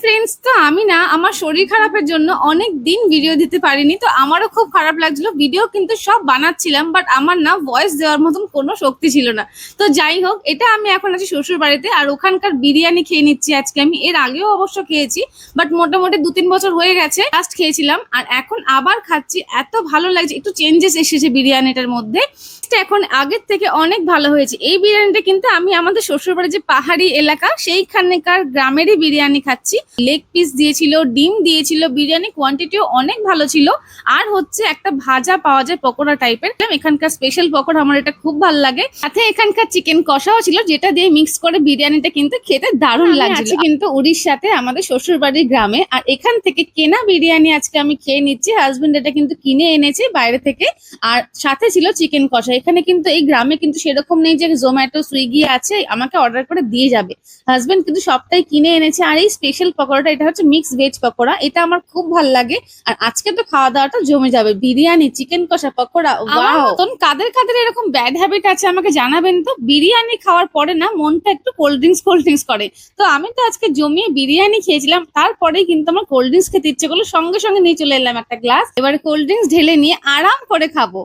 Friends, তো আমি না আমার শরীর খারাপের জন্য অনেক দিন ভিডিও দিতে পারিনি। তো আমারও খুব খারাপ লাগছিল, ভিডিও কিন্তু সব বানাচ্ছিলাম, বাট আমার না ভয়েস দেওয়ার মতন কোনো শক্তি ছিল না। তো যাই হোক, এটা আমি এখন আছি শ্বশুর বাড়িতে, আর ওখানকার বিরিয়ানি খেয়ে নিচ্ছি আজকে। আমি এর আগেও অবশ্য খেয়েছি, বাট মোটামুটি 2-3 বছর হয়ে গেছে লাস্ট খেয়েছিলাম, আর এখন আবার খাচ্ছি। এত ভালো লাগছে, একটু চেঞ্জেস এসেছে বিরিয়ানিটার মধ্যে। এখন আগের থেকে অনেক ভালো হয়েছে। এই বিরিয়ানিটা কিন্তু আমি আমাদের শ্বশুরবাড়ির যে পাহাড়ি এলাকা সেইখানকার গ্রামেরই বিরিয়ানি খাচ্ছি। লেগ পিস দিয়েছিল, ডিম দিয়েছিল, বিরিয়ানি কোয়ান্টিটিও অনেক ভালো ছিল। আর হচ্ছে একটা ভাজা পাওয়া যায় পকোড়া টাইপের, এখানকার স্পেশাল পকোড়া, আমার এটা খুব ভালো লাগে। সাথে এখানকার চিকেন কষাও ছিল, যেটা দিয়ে মিক্স করে বিরিয়ানিটা কিন্তু খেতে দারুণ লাগছে। কিন্তু উড়িষ্যাতে আমাদের শ্বশুরবাড়ির গ্রামে, আর এখান থেকে কেনা বিরিয়ানি আজকে আমি খেয়ে নিচ্ছি। হাজবেন্ড এটা কিন্তু কিনে এনেছে বাইরে থেকে, আর সাথে ছিল চিকেন কষা। এখানে কিন্তু এই গ্রামে কিন্তু সেরকম নেই যে জোম্যাটো সুইগি আছে আমাকে অর্ডার করে দিয়ে যাবে। হাজবেন্ড কিন্তু সবটাই কিনে এনেছে। আর এই স্পেশাল পকোড়াটা, এটা হচ্ছে মিক্স ভেজ পকোড়া, এটা আমার খুব ভালো লাগে। আর আজকে তো খাওয়া দাওয়াটা জমে যাবে। বিরিয়ানি, চিকেন কষা, পকোড়া, ওয়াও! মতন কাদের কাদের এরকম ব্যাড হ্যাবিট আছে আমাকে জানাবেন তো। বিরিয়ানি খাওয়ার পরে না মনটা একটু কোল্ড ড্রিঙ্কস করে। তো আমি তো আজকে জমিয়ে বিরিয়ানি খেয়েছিলাম, তারপরেই কিন্তু আমার কোল্ড ড্রিঙ্কস খেতে ইচ্ছে করলো, সঙ্গে সঙ্গে নিয়ে চলে এলাম একটা গ্লাস। এবারে কোল্ড ড্রিঙ্কস ঢেলে নিয়ে আরাম করে খাবো।